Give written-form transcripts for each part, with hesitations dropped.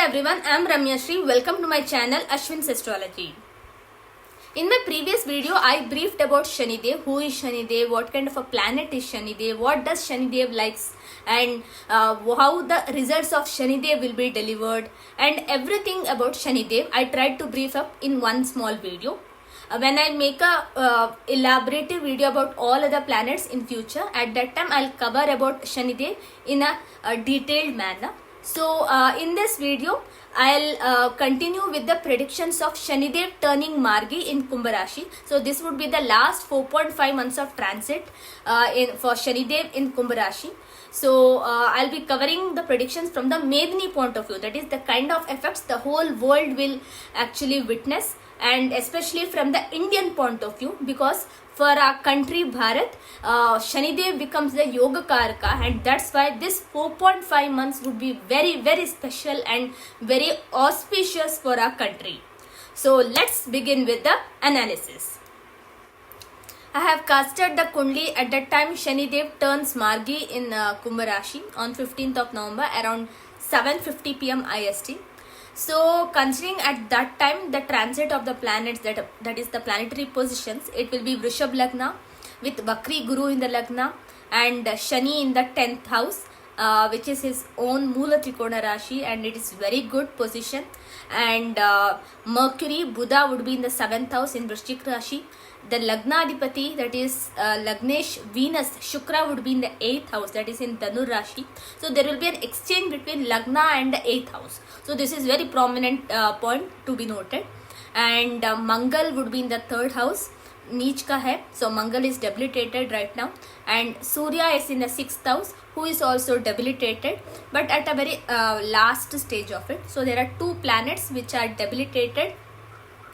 everyone, I am Ramya Shri. Welcome to my channel Ashwin's Astrology. In my previous video, I briefed about Shanidev, who is Shanidev, what kind of a planet is Shanidev, what does Shanidev likes, and how the results of Shanidev will be delivered, and everything about Shanidev I tried to brief up in one small video. When I make a elaborative video about all other planets in future, at that time I'll cover about Shanidev in a detailed manner. So in this video, I'll continue with the predictions of Shanidev turning Margi in Kumbh Rashi. So this would be the last 4.5 months of transit for Shanidev in Kumbh Rashi. So I'll be covering the predictions from the Medini point of view. That is the kind of effects the whole world will actually witness, and especially from the Indian point of view, because for our country Bharat, Shanidev becomes the Yoga Karaka, and that's why this 4.5 months would be very, very special and very auspicious for our country. So let's begin with the analysis. I have casted the Kundli at that time Shanidev turns Margi in Kumbh Rashi on 15th of November around 7:50 p.m. IST. So considering at that time the transit of the planets, that is the planetary positions, it will be Vrishab Lagna with Vakri Guru in the Lagna and Shani in the 10th house, which is his own Moola Trikona Rashi, and it is very good position. And Mercury, Buddha would be in the 7th house in Vrishchik Rashi. The Lagna Adipati, that is Lagnesh Venus, Shukra would be in the 8th house, that is in Dhanur Rashi. So there will be an exchange between Lagna and the 8th house. So this is very prominent point to be noted. And Mangal would be in the 3rd house. Neech ka hai, so Mangal is debilitated right now, and Surya is in the 6th house, who is also debilitated, but at a very last stage of it. So there are two planets which are debilitated,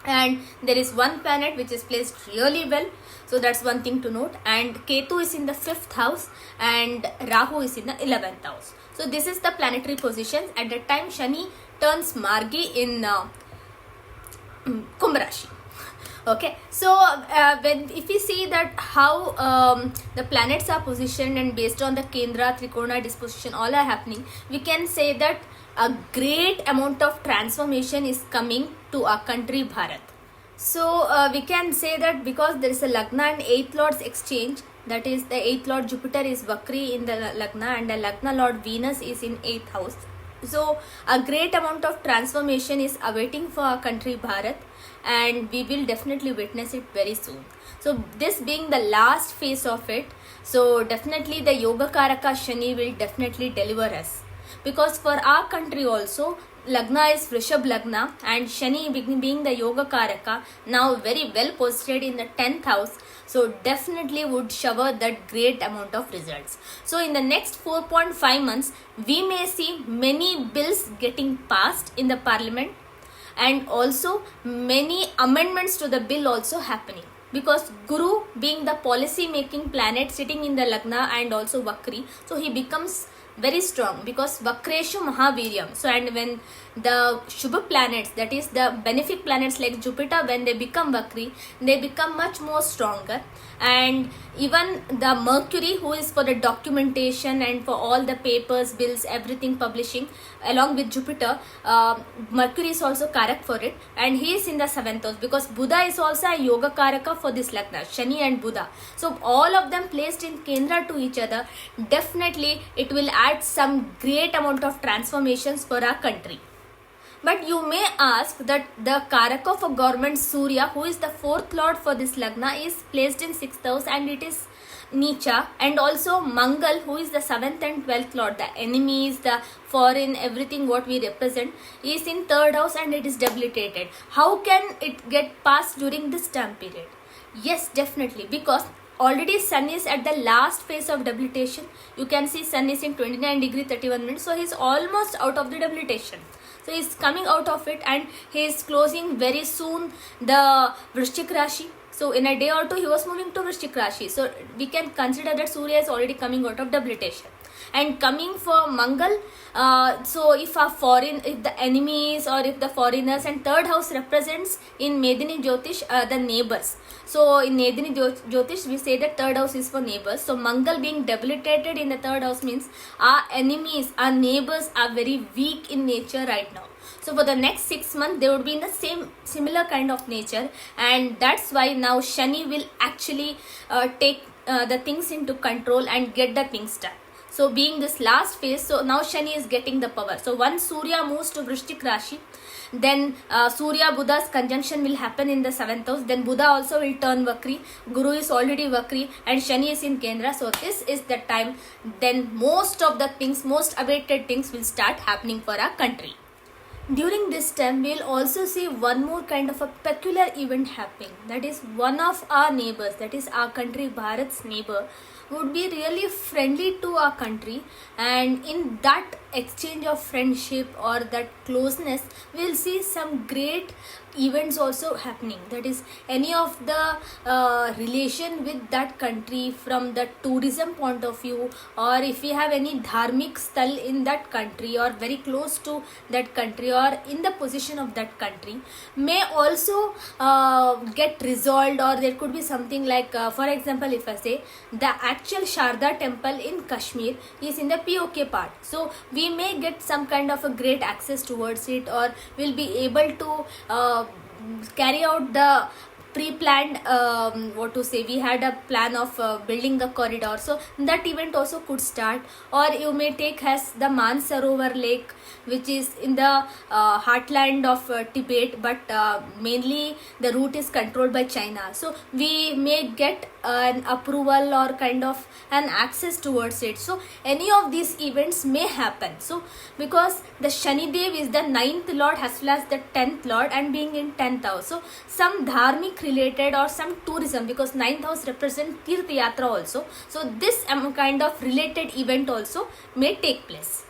and there is one planet which is placed really well. So that's one thing to note. And Ketu is in the 5th house and Rahu is in the 11th house. So this is the planetary positions. At that time Shani turns Margi in Kumbh Rashi. Okay, so if we see that how the planets are positioned and based on the Kendra, Trikona disposition, all are happening, we can say that a great amount of transformation is coming to our country Bharat. So we can say that because there is a Lagna and 8th Lord's exchange, that is the 8th Lord Jupiter is Vakri in the Lagna and the Lagna Lord Venus is in 8th house. So a great amount of transformation is awaiting for our country Bharat, and we will definitely witness it very soon. So this being the last phase of it, so definitely the Yoga Karaka Shani will definitely deliver us, because for our country also Lagna is Vrishab Lagna and Shani being the Yoga Karaka, now very well positioned in the 10th house, so definitely would shower that great amount of results. So in the next 4.5 months, we may see many bills getting passed in the parliament, and also many amendments to the bill also happening, because Guru being the policy making planet sitting in the Lagna and also Vakri, so he becomes very strong, because Vakreshu Mahaviryam. So and when the Shubha planets, that is the benefic planets like Jupiter, when they become Vakri, they become much more stronger. And even the Mercury, who is for the documentation and for all the papers, bills, everything publishing, along with Jupiter, Mercury is also Karak for it, and he is in the 7th house, because Buddha is also a Yoga Karaka for this Lagna, Shani and Buddha. So all of them placed in Kendra to each other, definitely it will add some great amount of transformations for our country. But you may ask that the Karaka for government Surya, who is the 4th Lord for this Lagna, is placed in 6th house and it is Nicha, and also Mangal, who is the 7th and 12th Lord, the enemies, the foreign, everything what we represent, is in 3rd house and it is debilitated. How can it get passed during this time period? Yes, definitely, because already Sun is at the last phase of debilitation. You can see Sun is in 29 degree 31 minutes, so he is almost out of the debilitation. So he is coming out of it and he is closing very soon the Vrishchik Rashi. So in a day or two he was moving to Vrishchik Rashi. So we can consider that Surya is already coming out of debilitation. And coming for Mangal, so if the enemies or if the foreigners, and 3rd house represents in Medini Jyotish the neighbors. So in Medini Jyotish we say that 3rd house is for neighbors. So Mangal being debilitated in the 3rd house means our enemies, our neighbors are very weak in nature right now. So for the next 6 months they would be in the similar kind of nature, and that's why now Shani will actually take the things into control and get the things done. So being this last phase, so now Shani is getting the power. So once Surya moves to Vrishtik Rashi, then Surya Buddha's conjunction will happen in the 7th house. Then Buddha also will turn Vakri. Guru is already Vakri and Shani is in Kendra. So this is the time then most of the things, most awaited things will start happening for our country. During this time, we'll also see one more kind of a peculiar event happening. That is, one of our neighbors, that is our country, Bharat's neighbor, would be really friendly to our country, and in that exchange of friendship or that closeness, we'll see some great events also happening. That is, any of the relation with that country from the tourism point of view, or if we have any dharmic sthal in that country or very close to that country or in the position of that country, may also get resolved. Or there could be something like for example, if I say the actual Sharda temple in Kashmir is in the POK part, so we may get some kind of a great access towards it, or will be able to carry out the pre-planned we had a plan of building the corridor, so that event also could start. Or you may take as the Mansarovar lake, which is in the heartland of Tibet, but mainly the route is controlled by China, so we may get an approval or kind of an access towards it. So any of these events may happen. So because the Shani Dev is the 9th lord as well as the 10th lord, and being in 10th house, so some dharmic related or some tourism, because 9th house represents Tirth Yatra also, so this kind of related event also may take place.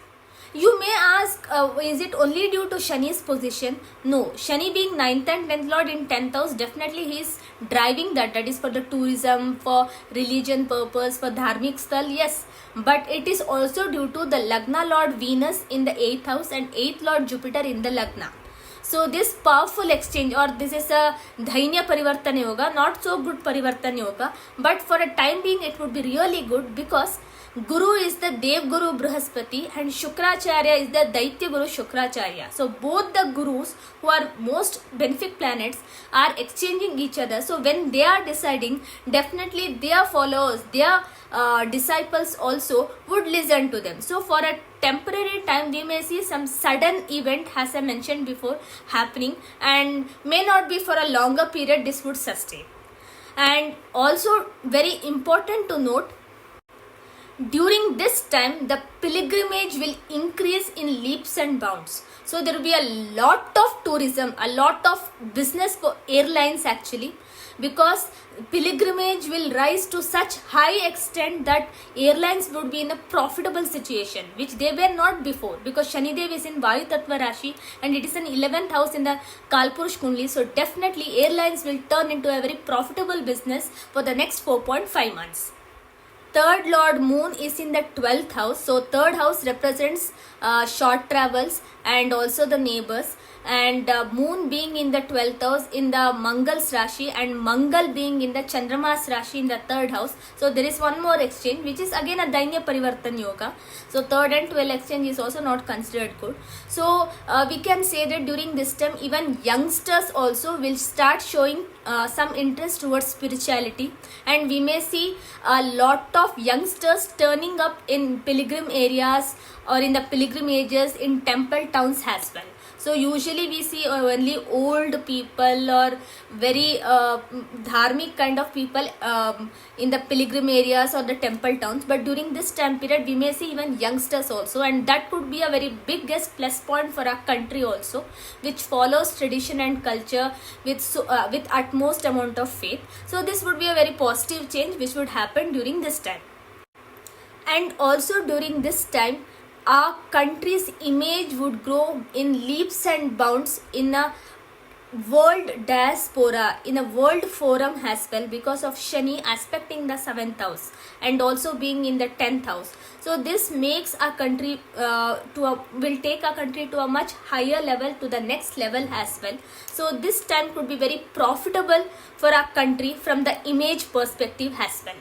You may ask, is it only due to Shani's position? No, Shani being 9th and 10th lord in 10th house, definitely he is driving that is for the tourism, for religion purpose, for dharmic sthal, yes. But it is also due to the Lagna lord Venus in the 8th house and 8th lord Jupiter in the Lagna. So this powerful exchange, or this is a Dhainya Parivartana Yoga, not so good Parivartana Yoga, but for a time being it would be really good, because Guru is the Dev Guru Brihaspati and Shukracharya is the Daitya Guru Shukracharya. So both the gurus who are most benefic planets are exchanging each other. So when they are deciding, definitely their followers, their disciples also would listen to them. So for a temporary time we may see some sudden event, as I mentioned before, happening, and may not be for a longer period this would sustain. And also very important to note, during this time the pilgrimage will increase in leaps and bounds. So there will be a lot of tourism, a lot of business for airlines actually, because pilgrimage will rise to such high extent that airlines would be in a profitable situation, which they were not before, because Shani Dev is in Vayu Tattva Rashi and it is an 11th house in the Kalpurush Kundli. So definitely airlines will turn into a very profitable business for the next 4.5 months. Third lord moon is in the 12th house. So third house represents short travels and also the neighbors, and moon being in the 12th house in the Mangal's Rashi, and Mangal being in the Chandrama's Rashi in the 3rd house. So there is one more exchange, which is again a Dainya Parivartan Yoga. So 3rd and 12th exchange is also not considered good. So we can say that during this time even youngsters also will start showing some interest towards spirituality, and we may see a lot of youngsters turning up in pilgrim areas or in the pilgrimages in temple towns as well. So usually we see only old people or very dharmic kind of people in the pilgrim areas or the temple towns, but during this time period we may see even youngsters also, and that could be a very biggest plus point for our country also, which follows tradition and culture with utmost amount of faith. So this would be a very positive change which would happen during this time. And also during this time our country's image would grow in leaps and bounds in a world diaspora, in a world forum as well, because of Shani aspecting the 7th house and also being in the 10th house. So this makes our country will take our country to a much higher level, to the next level as well. So this time could be very profitable for our country from the image perspective as well.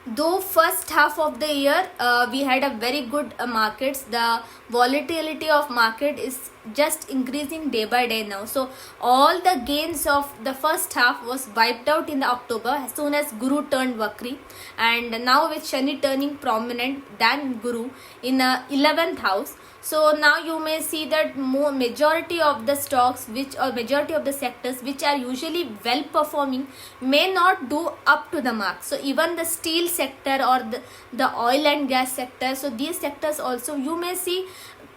Though first half of the year we had a very good markets, the volatility of market is just increasing day by day now. So all the gains of the first half was wiped out in the October as soon as Guru turned Vakri, and now with Shani turning prominent than Guru in the 11th house. So now you may see that majority of the stocks or majority of the sectors which are usually well performing may not do up to the mark. So even the steel sector or the oil and gas sector, so these sectors also you may see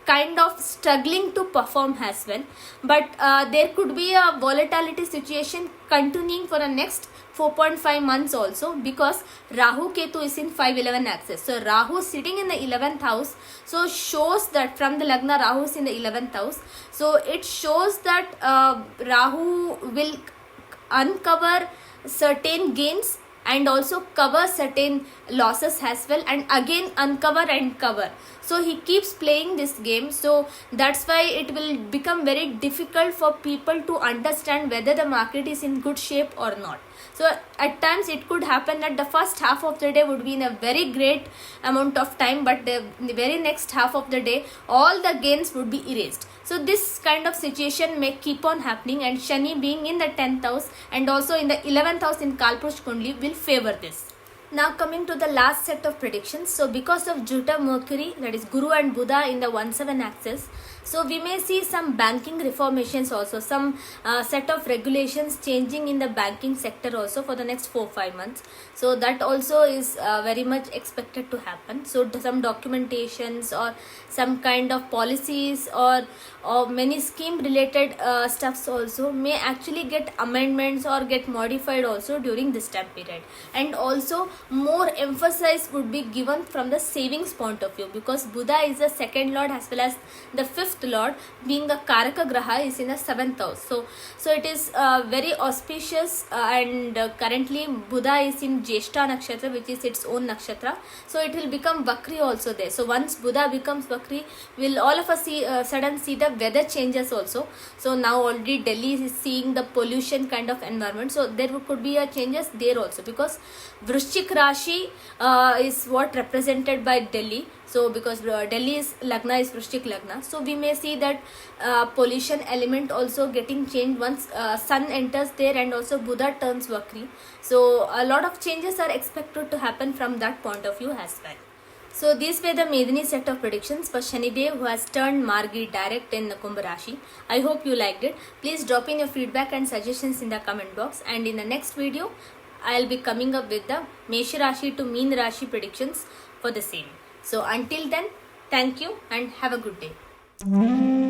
kind of struggling to perform as well. But there could be a volatility situation continuing for the next 4.5 months also, because Rahu Ketu is in 5-11 axis. So Rahu sitting in the 11th house, so shows that from the Lagna Rahu is in the 11th house. So it shows that Rahu will uncover certain gains and also cover certain losses as well, and again uncover and cover. So he keeps playing this game. So that's why it will become very difficult for people to understand whether the market is in good shape or not. So at times it could happen that the first half of the day would be in a very great amount of time, but the very next half of the day all the gains would be erased. So this kind of situation may keep on happening, and Shani being in the 10th house and also in the 11th house in Kalpurush Kundli will favor this. Now coming to the last set of predictions. So because of Jupiter Mercury, that is Guru and Buddha in the 1-7 axis, so we may see some banking reformations also, some set of regulations changing in the banking sector also for the next 4-5 months. So that also is very much expected to happen. So some documentations or some kind of policies or many scheme related stuffs also may actually get amendments or get modified also during this time period. And also more emphasis would be given from the savings point of view, because Buddha is the second lord as well as the fifth lord, being a Karaka Graha, is in the 7th house. So it is very auspicious, and currently Buddha is in Jeshta Nakshatra, which is its own nakshatra. So it will become Vakri also there. So once Buddha becomes Vakri, will all of us sudden see the weather changes also. So now already Delhi is seeing the pollution kind of environment. So there could be a changes there also, because Vrishchik Rashi is what represented by Delhi. So because Delhi's Lagna is Vrishchik Lagna, so we may see that pollution element also getting changed once Sun enters there and also Buddha turns Vakri. So a lot of changes are expected to happen from that point of view as well. So these were the Medini set of predictions for Shanidev, who has turned Margi direct in Kumbh Rashi. I hope you liked it. Please drop in your feedback and suggestions in the comment box, and in the next video I'll be coming up with the Mesha Rashi to Meen Rashi predictions for the same. So until then, thank you and have a good day.